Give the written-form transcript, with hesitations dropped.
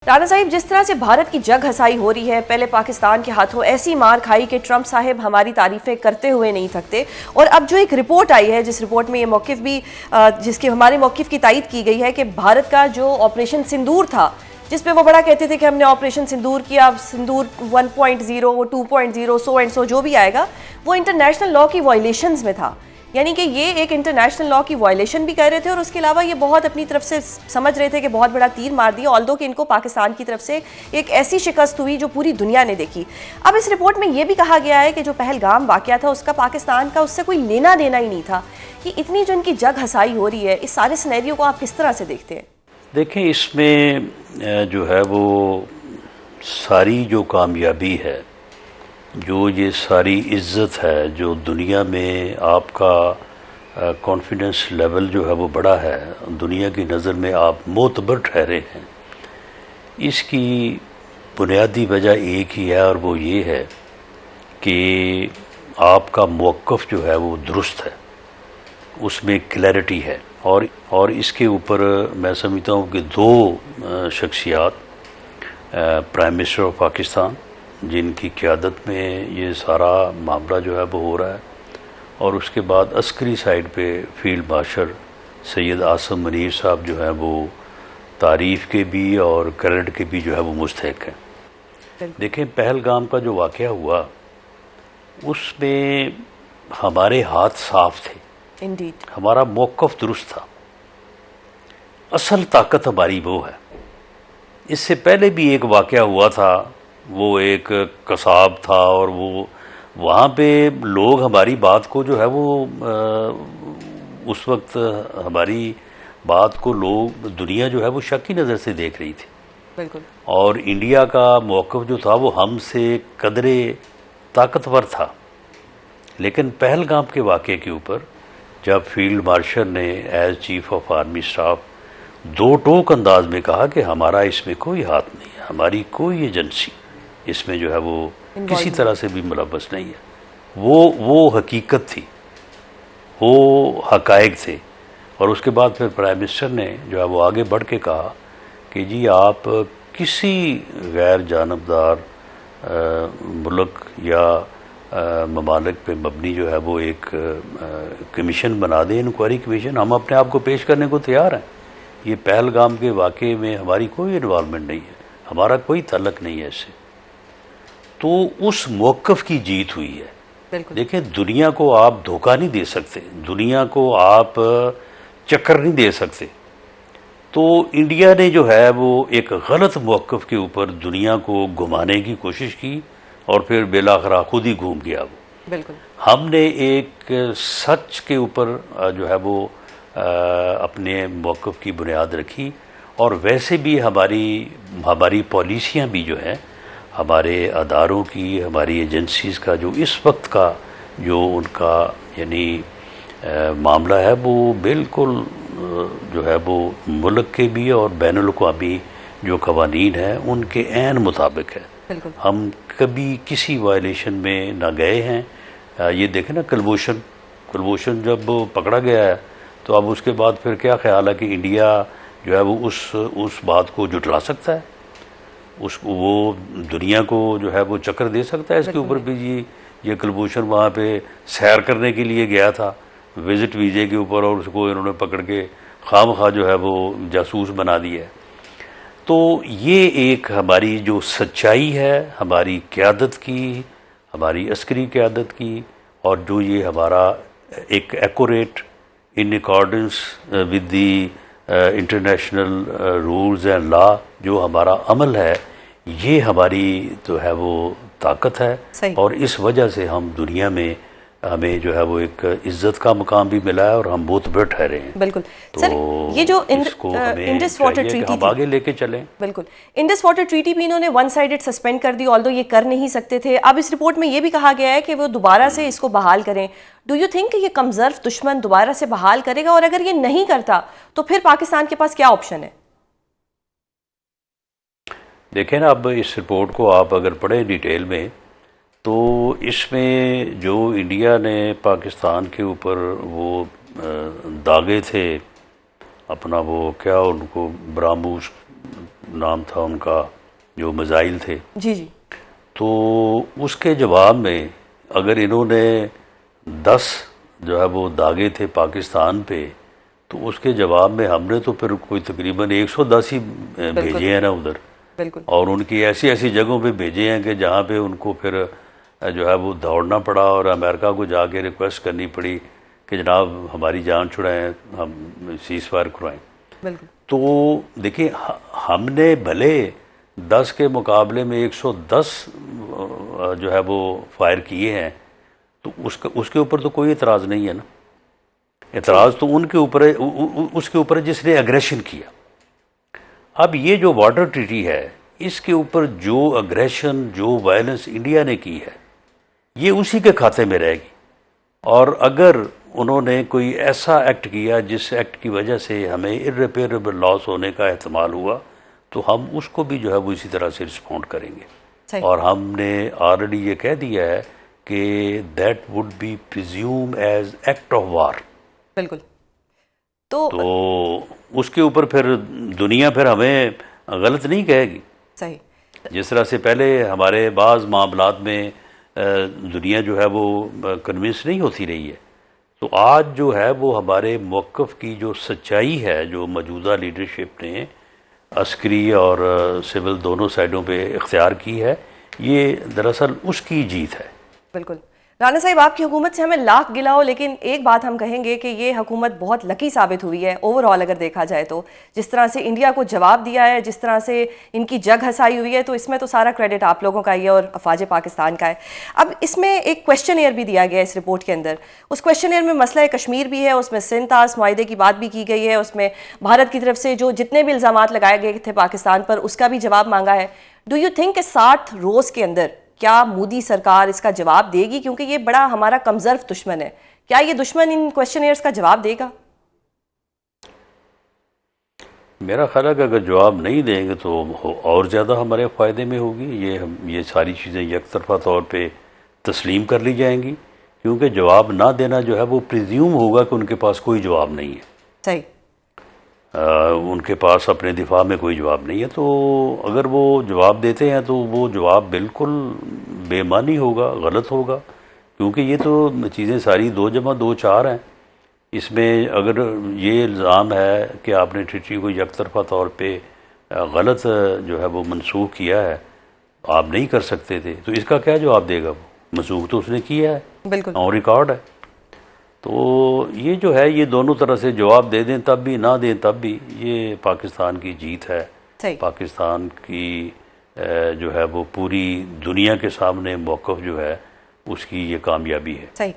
رانا صاحب، جس طرح سے بھارت کی جگ ہسائی ہو رہی ہے، پہلے پاکستان کے ہاتھوں ایسی مار کھائی کہ ٹرمپ صاحب ہماری تعریفیں کرتے ہوئے نہیں تھکتے، اور اب جو ایک رپورٹ آئی ہے جس رپورٹ میں یہ موقف بھی جس کے ہمارے موقف کی تائید کی گئی ہے کہ بھارت کا جو آپریشن سندور تھا، جس پہ وہ بڑا کہتے تھے کہ ہم نے آپریشن سندور کیا، سندور 1.0 وہ 2.0 سو اینڈ سو جو بھی آئے گا، وہ انٹرنیشنل لاء کی وائلیشنز میں تھا. یعنی کہ یہ ایک انٹرنیشنل لاء کی وائلیشن بھی کر رہے تھے، اور اس کے علاوہ یہ بہت اپنی طرف سے سمجھ رہے تھے کہ بہت بڑا تیر مار دیا، آلدو کہ ان کو پاکستان کی طرف سے ایک ایسی شکست ہوئی جو پوری دنیا نے دیکھی. اب اس رپورٹ میں یہ بھی کہا گیا ہے کہ جو پہلگام واقعہ تھا اس کا پاکستان کا اس سے کوئی لینا دینا ہی نہیں تھا. کہ اتنی جو ان کی جگ ہسائی ہو رہی ہے، اس سارے سینیریو کو آپ کس طرح سے دیکھتے ہیں؟ دیکھیں، اس میں جو ہے وہ ساری جو کامیابی ہے، جو یہ ساری عزت ہے، جو دنیا میں آپ کا کانفیڈنس لیول جو ہے وہ بڑا ہے، دنیا کی نظر میں آپ معتبر ٹھہرے ہیں، اس کی بنیادی وجہ ایک ہی ہے، اور وہ یہ ہے کہ آپ کا موقف جو ہے وہ درست ہے، اس میں کلیئرٹی ہے. اور اس کے اوپر میں سمجھتا ہوں کہ دو شخصیات، پرائم منسٹر آف پاکستان جن کی قیادت میں یہ سارا معاملہ جو ہے وہ ہو رہا ہے، اور اس کے بعد عسکری سائڈ پہ فیلڈ مارشل سید عاصم منیر صاحب جو ہیں وہ تعریف کے بھی اور کریڈٹ کے بھی جو ہے وہ مستحق ہیں. دیکھیں، پہلگام کا جو واقعہ ہوا اس میں ہمارے ہاتھ صاف تھے، ہمارا موقف درست تھا. اصل طاقت ہماری وہ ہے. اس سے پہلے بھی ایک واقعہ ہوا تھا، وہ ایک قصاب تھا، اور وہ وہاں پہ لوگ ہماری بات کو جو ہے وہ اس وقت ہماری بات کو لوگ دنیا جو ہے وہ شک کی نظر سے دیکھ رہی تھی. بالکل. اور انڈیا کا موقف جو تھا وہ ہم سے قدرے طاقتور تھا. لیکن پہلگام کے واقعے کے اوپر جب فیلڈ مارشل نے as chief of army staff دو ٹوک انداز میں کہا کہ ہمارا اس میں کوئی ہاتھ نہیں ہے، ہماری کوئی ایجنسی اس میں جو ہے وہ کسی طرح سے بھی ملوث نہیں ہے، وہ حقیقت تھی، وہ حقائق تھے. اور اس کے بعد پھر پرائم منسٹر نے جو ہے وہ آگے بڑھ کے کہا کہ جی آپ کسی غیر جانبدار ملک یا ممالک پہ مبنی جو ہے وہ ایک کمیشن بنا دیں، انکوائری کمیشن. ہم اپنے آپ کو پیش کرنے کو تیار ہیں. یہ پہلگام کے واقعے میں ہماری کوئی انوالومنٹ نہیں ہے، ہمارا کوئی تعلق نہیں ہے اس سے. تو اس موقف کی جیت ہوئی ہے. دیکھیں، دنیا کو آپ دھوکہ نہیں دے سکتے، دنیا کو آپ چکر نہیں دے سکتے. تو انڈیا نے جو ہے وہ ایک غلط موقف کے اوپر دنیا کو گھمانے کی کوشش کی، اور پھر بالآخر خود ہی گھوم گیا وہ. بالکل. ہم نے ایک سچ کے اوپر جو ہے وہ اپنے موقف کی بنیاد رکھی، اور ویسے بھی ہماری پالیسیاں بھی جو ہیں، ہمارے اداروں کی، ہماری ایجنسیز کا جو اس وقت کا جو ان کا یعنی معاملہ ہے، وہ بالکل جو ہے وہ ملک کے بھی اور بین الاقوامی جو قوانین ہیں ان کے عین مطابق ہے. ہم کبھی کسی وائلیشن میں نہ گئے ہیں. یہ دیکھیں نا، کلبھوشن جب پکڑا گیا ہے تو اب اس کے بعد پھر کیا خیال ہے کہ انڈیا جو ہے وہ اس بات کو جھٹلا سکتا ہے، وہ دنیا کو جو ہے وہ چکر دے سکتا ہے اس کے اوپر بھی. یہ کلبھوشن وہاں پہ سیر کرنے کے لیے گیا تھا وزٹ ویزے کے اوپر، اور اس کو انہوں نے پکڑ کے خواہ مخواہ جو ہے وہ جاسوس بنا دیا ہے. تو یہ ایک ہماری جو سچائی ہے ہماری قیادت کی، ہماری عسکری قیادت کی، اور جو یہ ہمارا ایک accurate in accordance with the international rules and law جو ہمارا عمل ہے، یہ ہماری تو ہے وہ طاقت ہے. اور اس وجہ سے ہم دنیا میں ہمیں جو ہے وہ ایک عزت کا مقام بھی ملا ہے، اور ہم بہت بڑے ٹھہرے ہیں. بالکل. تو سر، یہ جو انڈس واٹر ٹریٹی ہم آگے لے کے چلیں. بالکل. انڈس واٹر ٹریٹی بھی انہوں نے ون سائیڈڈ سسپینڈ کر دی، آلدو یہ کر نہیں سکتے تھے. اب اس رپورٹ میں یہ بھی کہا گیا ہے کہ وہ دوبارہ سے اس کو بحال کریں. ڈو یو تھنک کہ یہ کمظرف دشمن دوبارہ سے بحال کرے گا؟ اور اگر یہ نہیں کرتا تو پھر پاکستان کے پاس کیا آپشن ہے؟ دیکھیں نا، اب اس رپورٹ کو آپ اگر پڑھیں ڈیٹیل میں تو اس میں جو انڈیا نے پاکستان کے اوپر وہ داغے تھے اپنا وہ کیا ان کو براموس نام تھا ان کا جو میزائل تھے، جی جی، تو اس کے جواب میں اگر انہوں نے 10 جو ہے وہ داغے تھے پاکستان پہ، تو اس کے جواب میں ہم نے تو پھر کوئی تقریباً 110 ہی بھیجے ہیں نا ادھر، بالکل اور ان کی ایسی ایسی جگہوں پہ بھیجے ہیں کہ جہاں پہ ان کو پھر جو ہے وہ دوڑنا پڑا اور امریکہ کو جا کے ریکویسٹ کرنی پڑی کہ جناب ہماری جان چھڑائیں، ہم سیز فائر کروائیں۔ بالکل، تو دیکھیں ہم نے بھلے 10 کے مقابلے میں 110 جو ہے وہ فائر کیے ہیں، تو اس کے اوپر تو کوئی اعتراض نہیں ہے نا، اعتراض تو ان کے اوپر ہے، اس کے اوپر ہے جس نے اگریشن کیا۔ اب یہ جو وارڈر ٹریٹی ہے، اس کے اوپر جو اگریشن، جو وائلنس انڈیا نے کی ہے، یہ اسی کے کھاتے میں رہے گی، اور اگر انہوں نے کوئی ایسا ایکٹ کیا جس ایکٹ کی وجہ سے ہمیں irreparable لاس ہونے کا احتمال ہوا، تو ہم اس کو بھی جو ہے وہ اسی طرح سے رسپونڈ کریں گے، صحیح، اور ہم نے آلریڈی یہ کہہ دیا ہے کہ that would be presume as act of war. بالکل، تو اس کے اوپر پھر دنیا پھر ہمیں غلط نہیں کہے گی، صحیح، جس طرح سے پہلے ہمارے بعض معاملات میں دنیا جو ہے وہ کنونس نہیں ہوتی رہی ہے، تو آج جو ہے وہ ہمارے موقف کی جو سچائی ہے، جو موجودہ لیڈرشپ نے عسکری اور سول دونوں سائڈوں پہ اختیار کی ہے، یہ دراصل اس کی جیت ہے۔ بالکل رانا صاحب، آپ کی حکومت سے ہمیں لاکھ گلا ہو، لیکن ایک بات ہم کہیں گے کہ یہ حکومت بہت لکی ثابت ہوئی ہے اوور آل اگر دیکھا جائے تو، جس طرح سے انڈیا کو جواب دیا ہے، جس طرح سے ان کی جگ ہنسائی ہوئی ہے، تو اس میں تو سارا کریڈٹ آپ لوگوں کا ہی ہے اور افواج پاکستان کا ہے۔ اب اس میں ایک کویشچن ایئر بھی دیا گیا ہے اس رپورٹ کے اندر، اس کویشچن ایئر میں مسئلہ کشمیر بھی ہے، اس میں سندھ طاس معاہدے کی بات بھی کی گئی ہے، اس میں بھارت کی طرف سے جو جتنے بھی الزامات لگائے گئے تھے پاکستان پر اس کا بھی جواب مانگا ہے۔ ڈو یو تھنک کہ 60 روز کے اندر کیا مودی سرکار اس کا جواب دے گی؟ کیونکہ یہ بڑا ہمارا کمزرف دشمن ہے، کیا یہ دشمن ان کویشچن ایئرز کا جواب دے گا؟ میرا خیال ہے کہ اگر جواب نہیں دیں گے تو اور زیادہ ہمارے فائدے میں ہوگی، یہ ساری چیزیں یک طرفہ طور پہ تسلیم کر لی جائیں گی، کیونکہ جواب نہ دینا جو ہے وہ پریزیوم ہوگا کہ ان کے پاس کوئی جواب نہیں ہے، صحیح، ان کے پاس اپنے دفاع میں کوئی جواب نہیں ہے۔ تو اگر وہ جواب دیتے ہیں تو وہ جواب بالکل بے معنی ہوگا، غلط ہوگا، کیونکہ یہ تو چیزیں ساری 2 + 2 = 4 ہیں۔ اس میں اگر یہ الزام ہے کہ آپ نے ٹریٹی کو یک طرفہ طور پہ غلط جو ہے وہ منسوخ کیا ہے، آپ نہیں کر سکتے تھے، تو اس کا کیا جواب دے گا؟ وہ منسوخ تو اس نے کیا ہے، بالکل، آن ریکارڈ ہے۔ تو یہ جو ہے یہ دونوں طرح سے جواب دے دیں تب بھی، نہ دیں تب بھی، یہ پاکستان کی جیت ہے، صحیح، پاکستان کی جو ہے وہ پوری دنیا کے سامنے موقف جو ہے اس کی یہ کامیابی ہے۔ صحیح۔